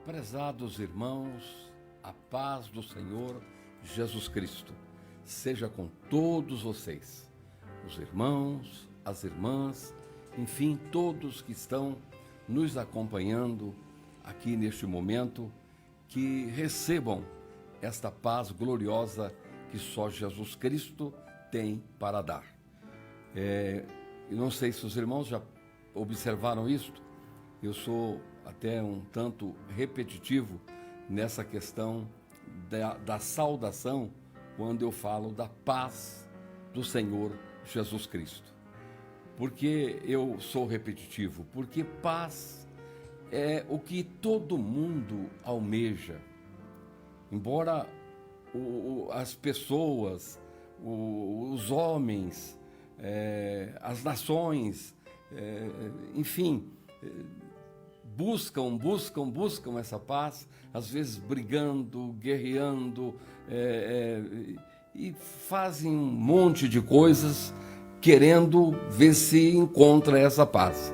Prezados irmãos, a paz do Senhor Jesus Cristo seja com todos vocês, os irmãos, as irmãs, enfim, todos que estão nos acompanhando aqui neste momento, que recebam esta paz gloriosa que só Jesus Cristo tem para dar. Eu não sei se os irmãos já observaram isto, eu sou até um tanto repetitivo nessa questão da saudação quando eu falo da paz do Senhor Jesus Cristo. Por que eu sou repetitivo? Porque paz é o que todo mundo almeja. Embora as pessoas, os homens, as nações, enfim, buscam essa paz, às vezes brigando, guerreando, e fazem um monte de coisas querendo ver se encontra essa paz.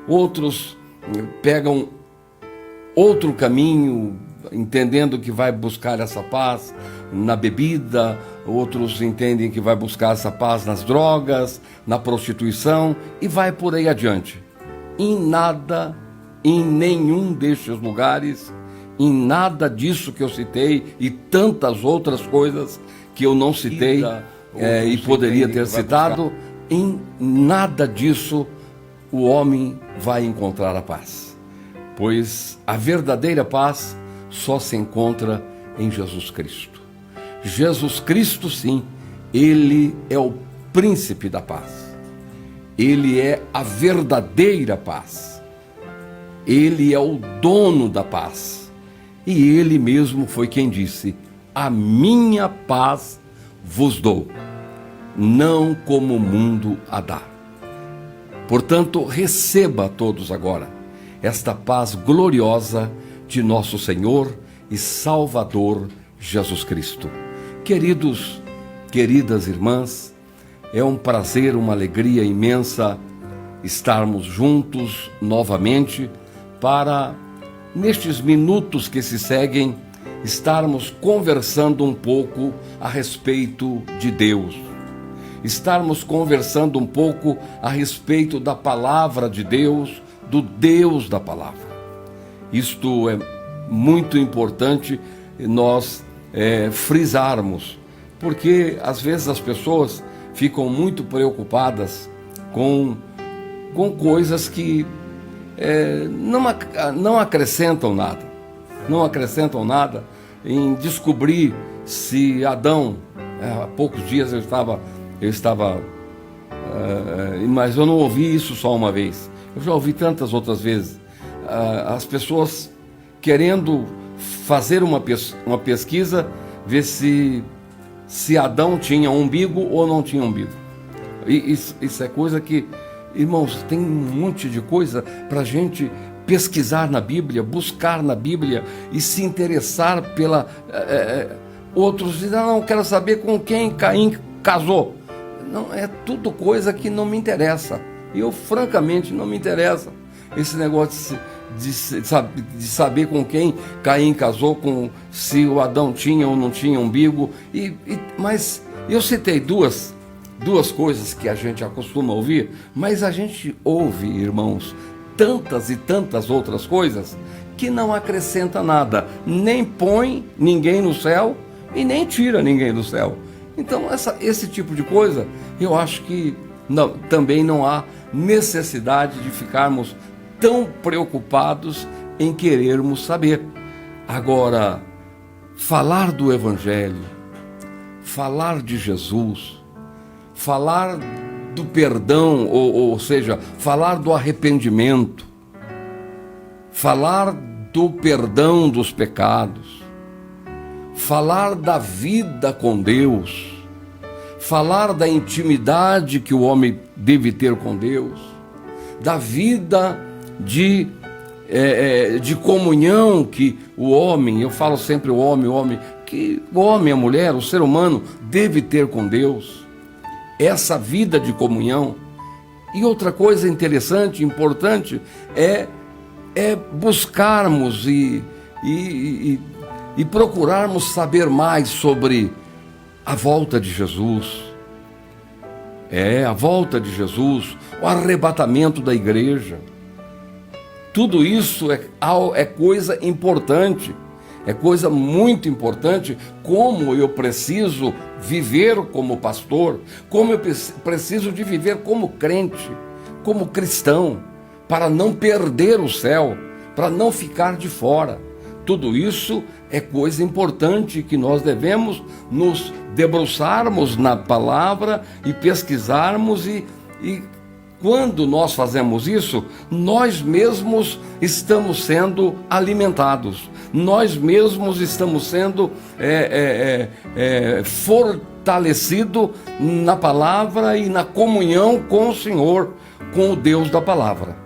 Outros pegam outro caminho, entendendo que vai buscar essa paz na bebida, outros entendem que vai buscar essa paz nas drogas, na prostituição, e vai por aí adiante. Em nenhum destes lugares, em nada disso que eu citei e tantas outras coisas que eu não citei e poderia ter citado, em nada disso o homem vai encontrar a paz. Pois a verdadeira paz só se encontra em Jesus Cristo. Jesus Cristo, sim, Ele é o príncipe da paz. Ele é a verdadeira paz. Ele é o dono da paz. E Ele mesmo foi quem disse: a minha paz vos dou, não como o mundo a dá. Portanto, receba todos agora esta paz gloriosa de nosso Senhor e Salvador Jesus Cristo. Queridos, queridas irmãs, é um prazer, uma alegria imensa estarmos juntos novamente para, nestes minutos que se seguem, estarmos conversando um pouco a respeito de Deus, estarmos conversando um pouco a respeito da palavra de Deus, do Deus da palavra. Isto é muito importante nós frisarmos, porque às vezes as pessoas ficam muito preocupadas com coisas que não acrescentam nada em descobrir se Adão, há poucos dias eu estava, mas eu não ouvi isso só uma vez, eu já ouvi tantas outras vezes, as pessoas querendo fazer uma pesquisa, ver se Adão tinha umbigo ou não tinha umbigo. E isso é coisa que, irmãos, tem um monte de coisa para a gente pesquisar na Bíblia, buscar na Bíblia e se interessar pela... outros dizem: não, quero saber com quem Caim casou. Não, é tudo coisa que não me interessa. Eu, francamente, não me interessa esse negócio de saber com quem Caim casou, se o Adão tinha ou não tinha umbigo. Mas eu citei duas coisas que a gente acostuma ouvir, mas a gente ouve, irmãos, tantas e tantas outras coisas que não acrescenta nada, nem põe ninguém no céu e nem tira ninguém do céu. Então esse tipo de coisa, eu acho que também não há necessidade de ficarmos tão preocupados em querermos saber. Agora, falar do Evangelho, falar de Jesus, falar do perdão, ou seja, falar do arrependimento, falar do perdão dos pecados, falar da vida com Deus, falar da intimidade que o homem deve ter com Deus, da vida de comunhão que o homem, eu falo sempre o homem, que o homem, a mulher, o ser humano deve ter com Deus, essa vida de comunhão. E outra coisa interessante, importante, é buscarmos e e procurarmos saber mais sobre a volta de Jesus. A volta de Jesus, o arrebatamento da igreja. Tudo isso é coisa importante, é coisa muito importante, como eu preciso viver como pastor, como eu preciso de viver como crente, como cristão, para não perder o céu, para não ficar de fora. Tudo isso é coisa importante que nós devemos nos debruçarmos na palavra e pesquisarmos e quando nós fazemos isso, nós mesmos estamos sendo alimentados, nós mesmos estamos sendo fortalecidos na palavra e na comunhão com o Senhor, com o Deus da palavra.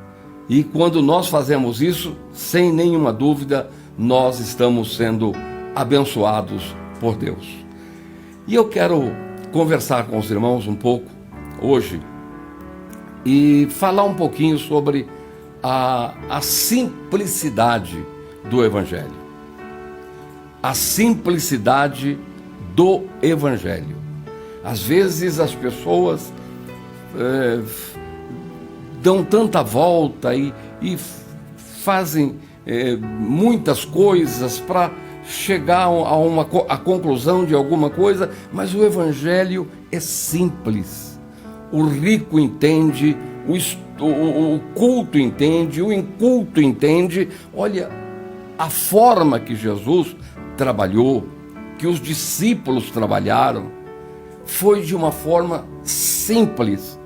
E quando nós fazemos isso, sem nenhuma dúvida, nós estamos sendo abençoados por Deus. E eu quero conversar com os irmãos um pouco hoje e falar um pouquinho sobre a simplicidade do Evangelho. A simplicidade do Evangelho. Às vezes as pessoas dão tanta volta e fazem muitas coisas para chegar a conclusão de alguma coisa, mas o Evangelho é simples. O rico entende, o culto entende, o inculto entende. Olha, a forma que Jesus trabalhou, que os discípulos trabalharam, foi de uma forma simples.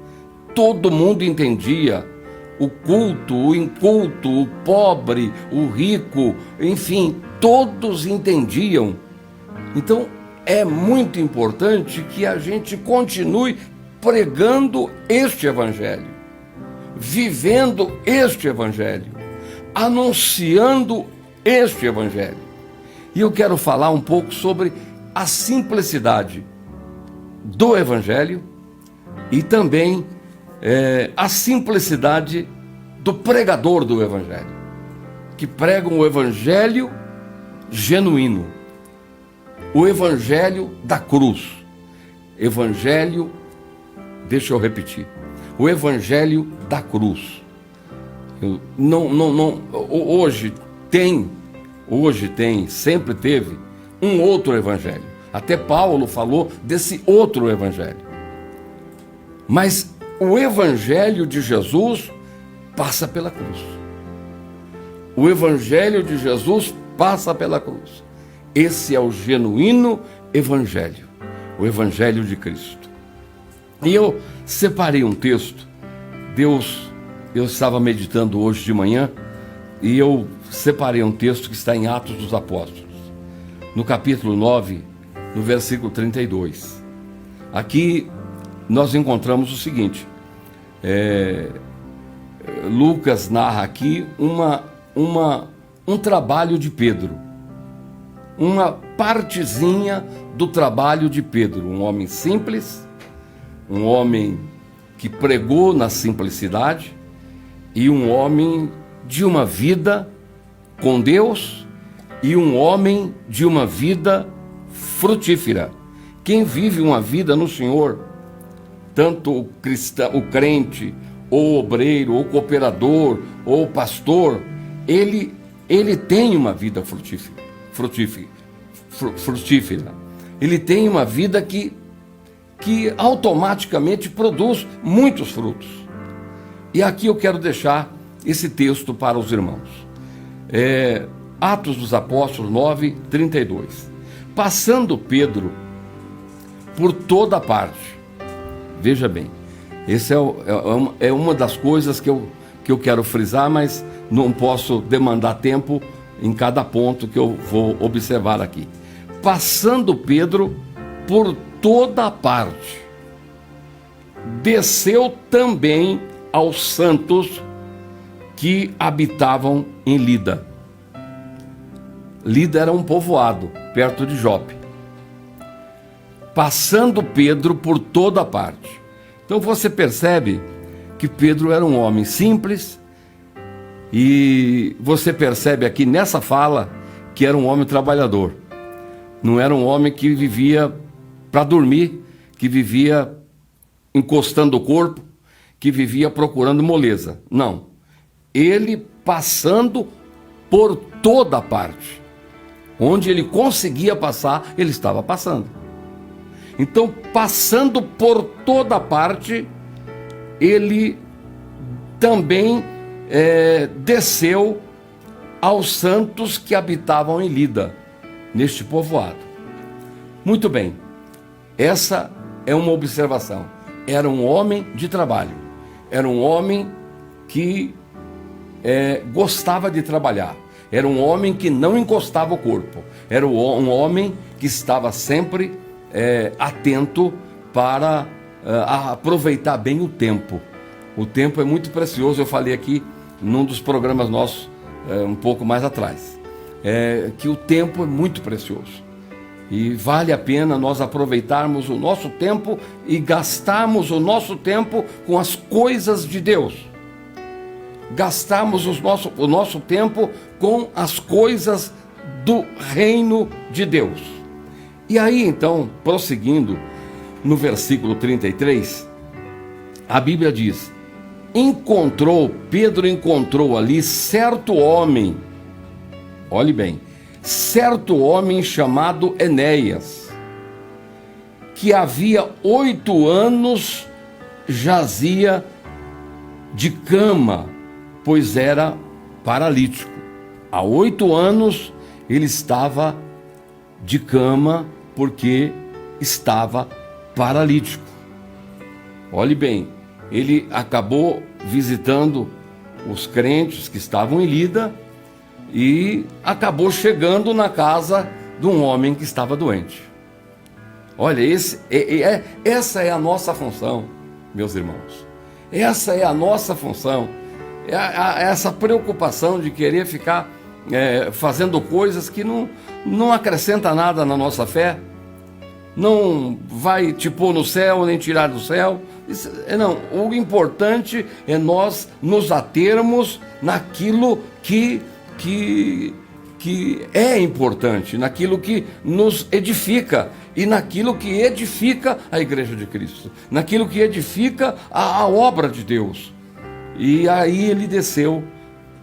Todo mundo entendia. O culto, o inculto, o pobre, o rico, enfim, todos entendiam. Então, é muito importante que a gente continue pregando este Evangelho, vivendo este Evangelho, anunciando este Evangelho. E eu quero falar um pouco sobre a simplicidade do Evangelho e também a simplicidade do pregador do Evangelho, que pregam o Evangelho genuíno, o Evangelho da cruz. Evangelho, deixa eu repetir, o Evangelho da cruz. Hoje tem, sempre teve um outro Evangelho. Até Paulo falou desse outro Evangelho. Mas o Evangelho de Jesus passa pela cruz. O Evangelho de Jesus passa pela cruz. Esse é o genuíno Evangelho, o Evangelho de Cristo. E eu separei um texto. Eu estava meditando hoje de manhã e eu separei um texto que está em Atos dos Apóstolos, no capítulo 9, no versículo 32. Aqui nós encontramos o seguinte: Lucas narra aqui um trabalho de Pedro, uma partezinha do trabalho de Pedro, um homem simples, um homem que pregou na simplicidade e um homem de uma vida com Deus e um homem de uma vida frutífera. Quem vive uma vida no Senhor, tanto o cristão, o crente, ou o obreiro, ou o cooperador, ou o pastor, ele tem uma vida frutífera. Ele tem uma vida que automaticamente produz muitos frutos. E aqui eu quero deixar esse texto para os irmãos. Atos dos Apóstolos 9, 32. Passando Pedro por toda parte. Veja bem, essa é uma das coisas que eu quero frisar, mas não posso demandar tempo em cada ponto que eu vou observar aqui. Passando Pedro por toda parte, desceu também aos santos que habitavam em Lida. Lida era um povoado perto de Jope. Passando Pedro por toda parte. Então você percebe que Pedro era um homem simples, e você percebe aqui nessa fala que era um homem trabalhador. Não era um homem que vivia para dormir, que vivia encostando o corpo, que vivia procurando moleza. Não. Ele passando por toda parte. Onde ele conseguia passar, ele estava passando. Então, passando por toda parte, ele também desceu aos santos que habitavam em Lida, neste povoado. Muito bem, essa é uma observação. Era um homem de trabalho, era um homem que gostava de trabalhar, era um homem que não encostava o corpo, era um homem que estava sempre atento para aproveitar bem o tempo. O tempo é muito precioso, eu falei aqui num dos programas nossos, um pouco mais atrás, que o tempo é muito precioso. E vale a pena nós aproveitarmos o nosso tempo e gastarmos o nosso tempo com as coisas de Deus. Gastarmos o nosso tempo com as coisas do reino de Deus. E aí então, prosseguindo, no versículo 33, a Bíblia diz: Pedro encontrou ali certo homem, olhe bem, certo homem chamado Enéas, que havia 8 anos jazia de cama, pois era paralítico. Há 8 anos ele estava de cama porque estava paralítico. Olhe bem, ele acabou visitando os crentes que estavam em Lida e acabou chegando na casa de um homem que estava doente. Olha, essa é a nossa função, meus irmãos. Essa é a nossa função. Essa preocupação de querer ficar fazendo coisas que não acrescenta nada na nossa fé, não vai te pôr no céu nem tirar do céu. Não, o importante é nós nos atermos naquilo que é importante, naquilo que nos edifica e naquilo que edifica a Igreja de Cristo, naquilo que edifica a obra de Deus. E aí ele desceu,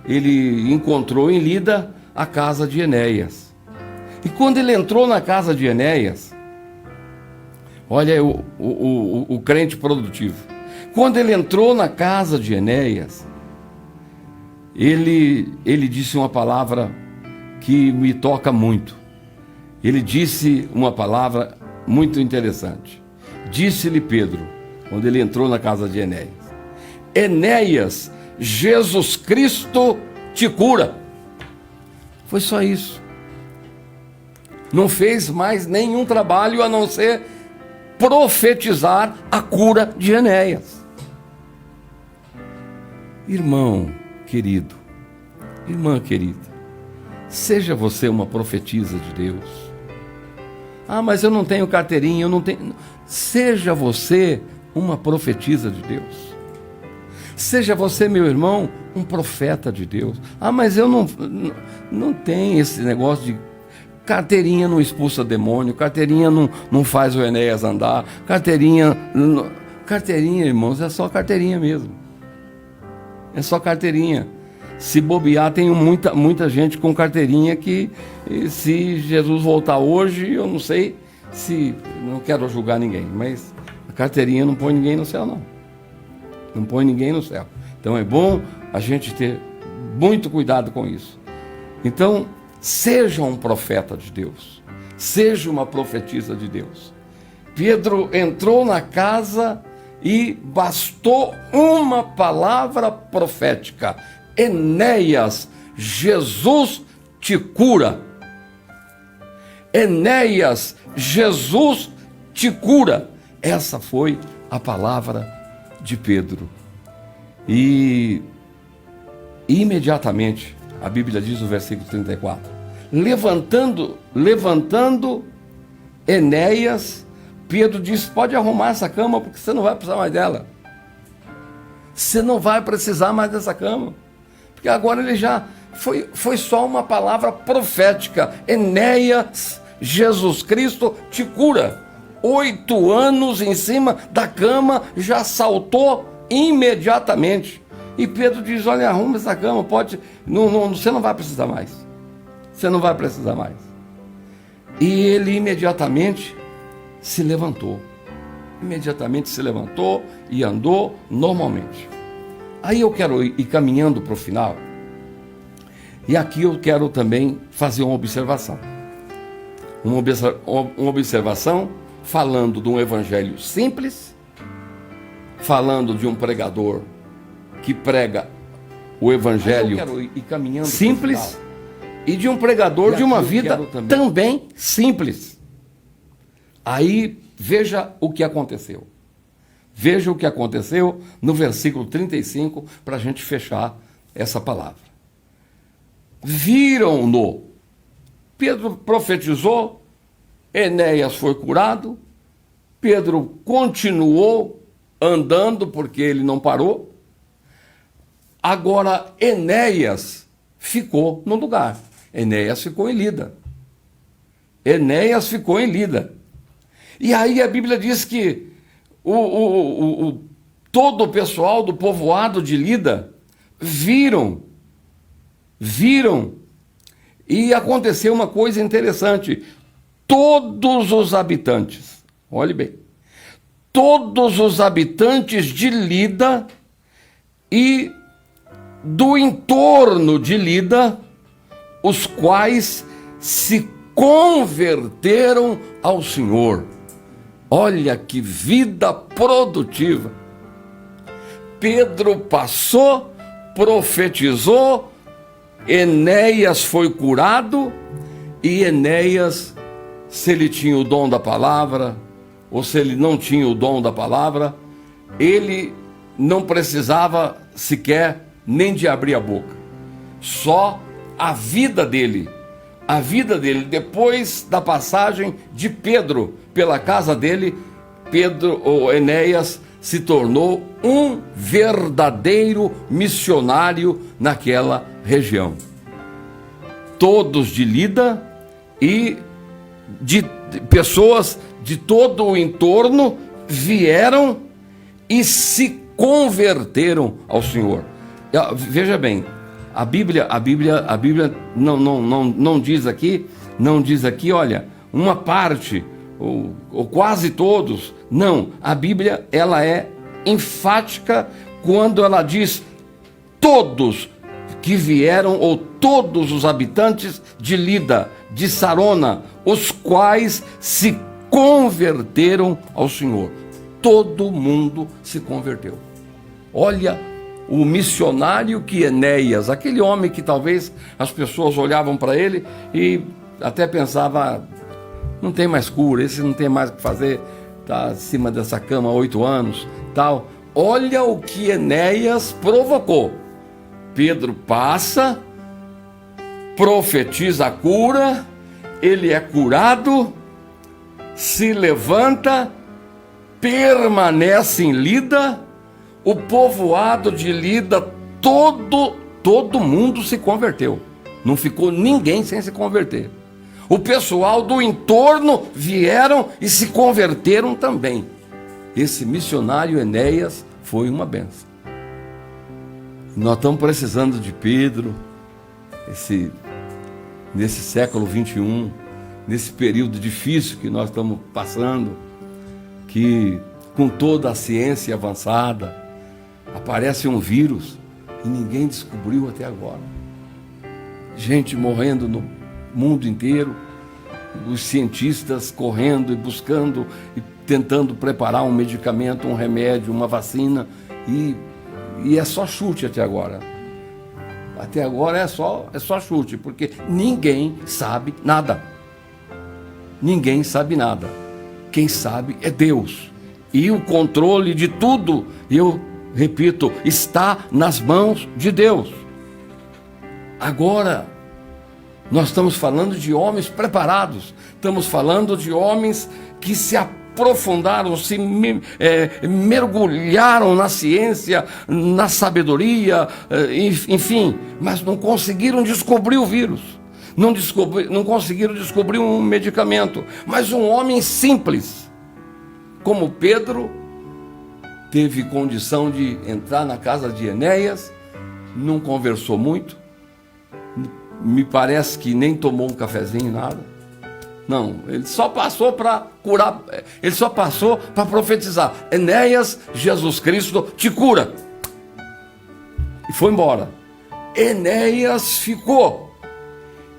ele encontrou em Lida a casa de Enéas. E quando ele entrou na casa de Enéas, olha o crente produtivo. Quando ele entrou na casa de Enéas, ele disse uma palavra que me toca muito. Ele disse uma palavra muito interessante. Disse-lhe Pedro, quando ele entrou na casa de Enéas: Enéas, Jesus Cristo te cura. Foi só isso. Não fez mais nenhum trabalho a não ser profetizar a cura de Enéas. Irmão querido, irmã querida, seja você uma profetisa de Deus. Ah, mas eu não tenho carteirinha, eu não tenho. Seja você uma profetisa de Deus. Seja você, meu irmão, um profeta de Deus. Ah, mas eu não tenho esse negócio de carteirinha não expulsa demônio, carteirinha não faz o Enéas andar, carteirinha, irmãos, é só carteirinha mesmo. É só carteirinha. Se bobear, tem muita gente com carteirinha que, se Jesus voltar hoje, eu não sei se... Não quero julgar ninguém, mas a carteirinha não põe ninguém no céu, não. Não põe ninguém no céu. Então é bom a gente ter muito cuidado com isso. Então, seja um profeta de Deus. Seja uma profetisa de Deus. Pedro entrou na casa e bastou uma palavra profética: Enéas, Jesus te cura. Enéas, Jesus te cura. Essa foi a palavra de Pedro. E imediatamente, a Bíblia diz no versículo 34, levantando Enéas, Pedro disse: pode arrumar essa cama, porque você não vai precisar mais dela. Você não vai precisar mais dessa cama, porque agora ele já foi só uma palavra profética. Enéas, Jesus Cristo te cura. 8 anos em cima da cama, já saltou imediatamente. E Pedro diz: olha, arruma essa cama, você não vai precisar mais. Você não vai precisar mais. E ele imediatamente se levantou. Imediatamente se levantou e andou normalmente. Aí eu quero ir caminhando para o final. E aqui eu quero também fazer uma observação. Uma observação falando de um evangelho simples, falando de um pregador que prega o evangelho simples e de um pregador de uma vida também simples. Aí veja o que aconteceu. Veja o que aconteceu no versículo 35 para a gente fechar essa palavra. Viram-no. Pedro profetizou, Enéas foi curado, Pedro continuou andando porque ele não parou. Agora Enéas ficou no lugar. Enéas ficou em Lida. Enéas ficou em Lida. E aí a Bíblia diz que todo o pessoal do povoado de Lida viram, e aconteceu uma coisa interessante. Todos os habitantes, olhe bem, todos os habitantes de Lida e do entorno de Lida, os quais se converteram ao Senhor. Olha que vida produtiva. Pedro passou, profetizou, Enéas foi curado, e Enéas, se ele tinha o dom da palavra, ou se ele não tinha o dom da palavra, ele não precisava sequer nem de abrir a boca. Só a vida dele, depois da passagem de Pedro pela casa dele, Enéas se tornou um verdadeiro missionário naquela região. Todos de Lida e de pessoas de todo o entorno vieram e se converteram ao Senhor. Veja bem, a Bíblia não diz aqui, olha, uma parte ou quase todos. Não, a Bíblia ela é enfática quando ela diz todos que vieram, ou todos os habitantes de Lida, de Sarona, os quais se converteram ao Senhor. Todo mundo se converteu. Olha o missionário que Enéas, aquele homem que talvez as pessoas olhavam para ele e até pensavam: não tem mais cura, esse não tem mais o que fazer, está acima dessa cama há 8 anos, tal. Olha o que Enéas provocou. Pedro passa, profetiza a cura, ele é curado, se levanta, permanece em Lida, o povoado de Lida, todo mundo se converteu. Não ficou ninguém sem se converter. O pessoal do entorno vieram e se converteram também. Esse missionário Enéas foi uma bênção. Nós estamos precisando de Pedro, nesse século 21, nesse período difícil que nós estamos passando, que com toda a ciência avançada, aparece um vírus e ninguém descobriu até agora. Gente morrendo no mundo inteiro, os cientistas correndo e buscando e tentando preparar um medicamento, um remédio, uma vacina, e é só chute até agora. Até agora é só chute, porque ninguém sabe nada. Ninguém sabe nada. Quem sabe é Deus. E o controle de tudo, eu repito, está nas mãos de Deus. Agora, nós estamos falando de homens preparados, estamos falando de homens que se aprofundaram, mergulharam na ciência, na sabedoria, enfim, mas não conseguiram descobrir o vírus, não conseguiram descobrir um medicamento. Mas um homem simples, como Pedro, teve condição de entrar na casa de Enéas, não conversou muito, me parece que nem tomou um cafezinho, nada. Não, ele só passou para curar, ele só passou para profetizar: Enéas, Jesus Cristo te cura. E foi embora. Enéas ficou.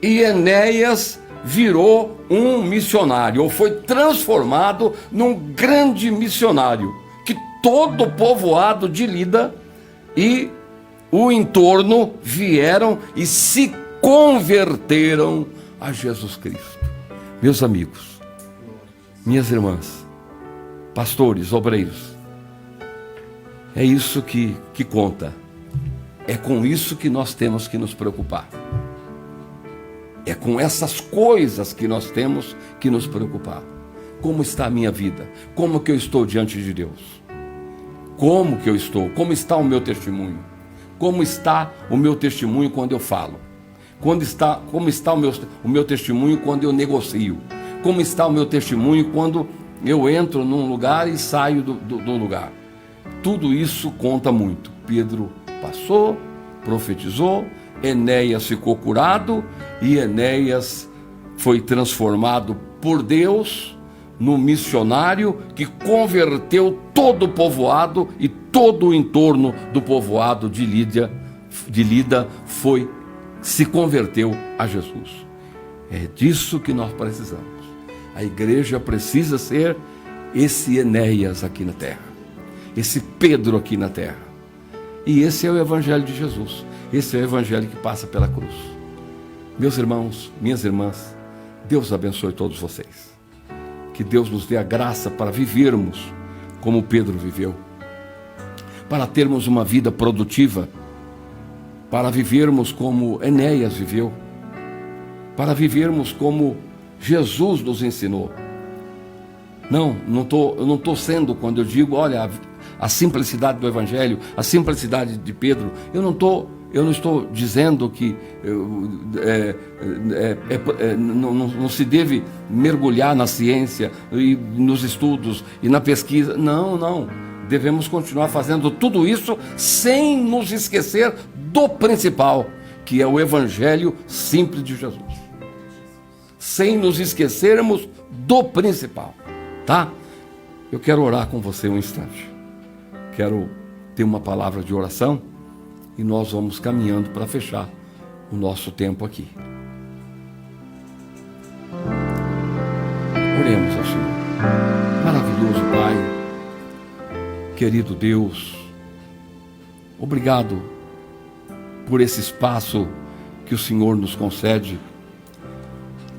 E Enéas virou um missionário, ou foi transformado num grande missionário, que todo o povoado de Lida e o entorno vieram e se converteram a Jesus Cristo. Meus amigos, minhas irmãs, pastores, obreiros, é isso que conta. É com isso que nós temos que nos preocupar. É com essas coisas que nós temos que nos preocupar. Como está a minha vida? Como que eu estou diante de Deus? Como que eu estou? Como está o meu testemunho? Como está o meu testemunho quando eu falo? Como está o meu testemunho quando eu negocio? Como está o meu testemunho quando eu entro num lugar e saio do lugar? Tudo isso conta muito. Pedro passou, profetizou, Enéas ficou curado e Enéas foi transformado por Deus no missionário que converteu todo o povoado, e todo o entorno do povoado de Lida se converteu a Jesus. É disso que nós precisamos. A igreja precisa ser esse Enéas aqui na terra, esse Pedro aqui na terra. E esse é o evangelho de Jesus. Esse é o evangelho que passa pela cruz. Meus irmãos, minhas irmãs, Deus abençoe todos vocês. Que Deus nos dê a graça para vivermos como Pedro viveu, para termos uma vida produtiva, para vivermos como Enéas viveu, para vivermos como Jesus nos ensinou. Eu não estou sendo, quando eu digo, olha, a simplicidade do evangelho, a simplicidade de Pedro, eu não estou dizendo que não se deve mergulhar na ciência e nos estudos e na pesquisa. Não. Devemos continuar fazendo tudo isso sem nos esquecer do principal, que é o evangelho simples de Jesus. Sem nos esquecermos do principal, tá? Eu quero orar com você um instante. Quero ter uma palavra de oração e nós vamos caminhando para fechar o nosso tempo aqui. Oremos ao Senhor. Maravilhoso Pai, querido Deus, obrigado por esse espaço que o Senhor nos concede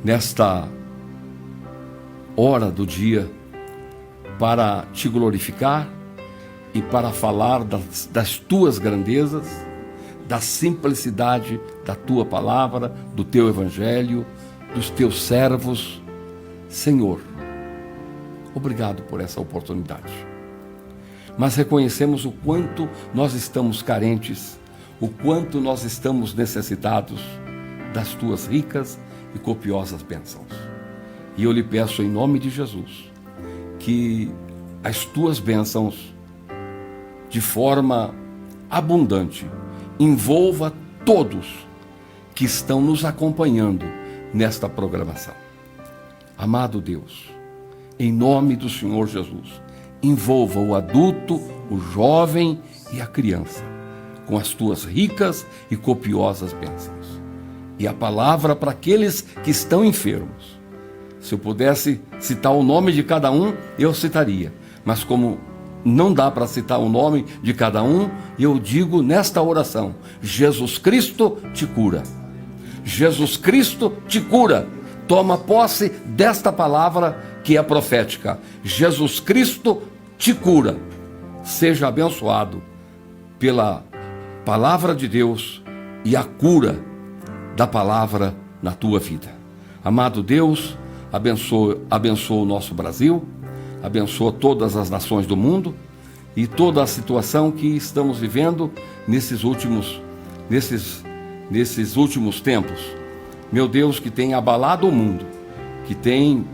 nesta hora do dia para te glorificar e para falar das tuas grandezas, da simplicidade da tua palavra, do teu evangelho, dos teus servos. Senhor, obrigado por essa oportunidade. Mas reconhecemos o quanto nós estamos carentes, o quanto nós estamos necessitados das tuas ricas e copiosas bênçãos. E eu lhe peço em nome de Jesus que as tuas bênçãos, de forma abundante, envolva todos que estão nos acompanhando nesta programação. Amado Deus, em nome do Senhor Jesus, envolva o adulto, o jovem e a criança com as tuas ricas e copiosas bênçãos. E a palavra para aqueles que estão enfermos. Se eu pudesse citar o nome de cada um, eu citaria. Mas como não dá para citar o nome de cada um, eu digo nesta oração: Jesus Cristo te cura. Jesus Cristo te cura. Toma posse desta palavra que é profética. Jesus Cristo te cura. Seja abençoado pela palavra de Deus e a cura da palavra na tua vida. Amado Deus, abençoa o nosso Brasil, abençoa todas as nações do mundo e toda a situação que estamos vivendo nesses últimos tempos. Meu Deus, que tem abalado o mundo, que tem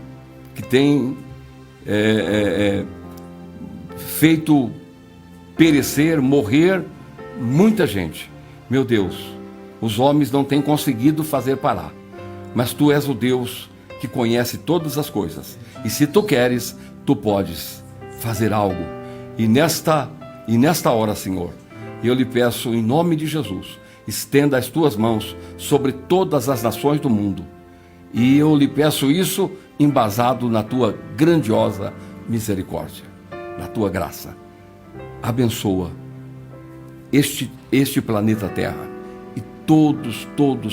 feito perecer, morrer muita gente. Meu Deus, os homens não têm conseguido fazer parar, mas Tu és o Deus que conhece todas as coisas, e se Tu queres, Tu podes fazer algo. E nesta hora, Senhor, eu lhe peço em nome de Jesus, estenda as Tuas mãos sobre todas as nações do mundo, e eu lhe peço isso embasado na Tua grandiosa misericórdia, na Tua graça. Abençoa este planeta Terra, e todos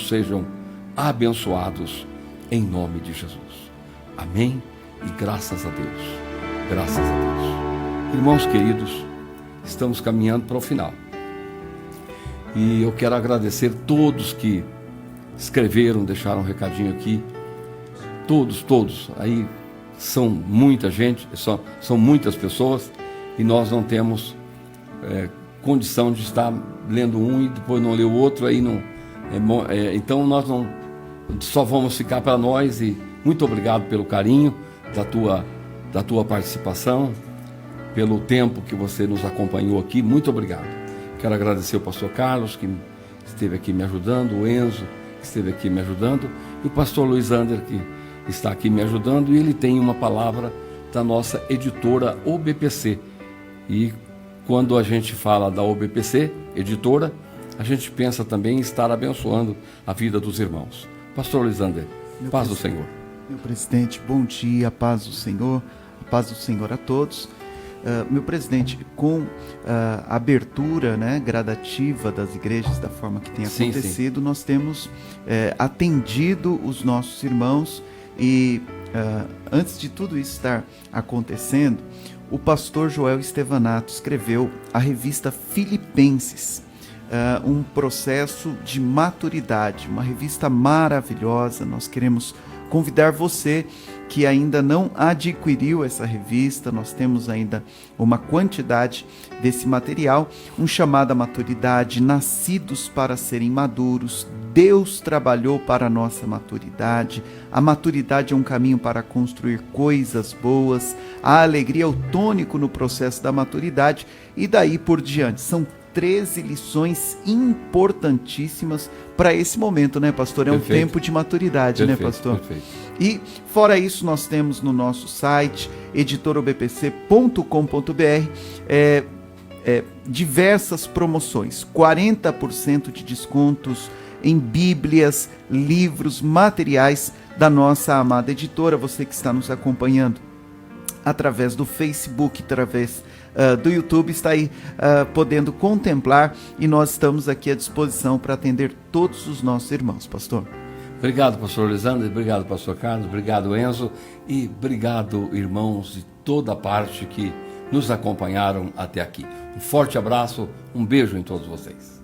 sejam abençoados em nome de Jesus. Amém e graças a Deus. Graças a Deus. Irmãos queridos, estamos caminhando para o final. E eu quero agradecer todos que escreveram, deixaram um recadinho aqui. Todos. Aí são muita gente, são muitas pessoas, e nós não temos condição de estar lendo um e depois não ler o outro. Aí não, então nós não só vamos ficar para nós. E muito obrigado pelo carinho da tua participação, pelo tempo que você nos acompanhou aqui. Muito obrigado. Quero agradecer o pastor Carlos, que esteve aqui me ajudando, o Enzo, que esteve aqui me ajudando, e o pastor Luiz Ander, que está aqui me ajudando, e ele tem uma palavra da nossa editora OBPC. E quando a gente fala da OBPC, editora, a gente pensa também em estar abençoando a vida dos irmãos. Pastor Luiz Ander, paz do Senhor. Meu presidente, bom dia, paz do Senhor, a paz do Senhor a todos. Meu presidente, com a abertura, gradativa das igrejas, da forma que tem acontecido, sim. Nós temos atendido os nossos irmãos e antes de tudo isso estar acontecendo, o pastor Joel Estevanato escreveu a revista Filipenses, um processo de maturidade, uma revista maravilhosa. Nós queremos convidar você que ainda não adquiriu essa revista. Nós temos ainda uma quantidade desse material, um chamado à maturidade, nascidos para serem maduros. Deus trabalhou para a nossa maturidade. A maturidade é um caminho para construir coisas boas. A alegria é o tônico no processo da maturidade e daí por diante. São 13 lições importantíssimas para esse momento, pastor? É perfeito. Um tempo de maturidade, perfeito, pastor? Perfeito. E, fora isso, nós temos no nosso site, editorobpc.com.br, diversas promoções, 40% de descontos em bíblias, livros, materiais da nossa amada editora. Você que está nos acompanhando através do Facebook, através do YouTube, está aí podendo contemplar, e nós estamos aqui à disposição para atender todos os nossos irmãos, pastor. Obrigado, pastor Lisandro, obrigado, pastor Carlos, obrigado, Enzo, e obrigado, irmãos de toda parte que nos acompanharam até aqui. Um forte abraço, um beijo em todos vocês.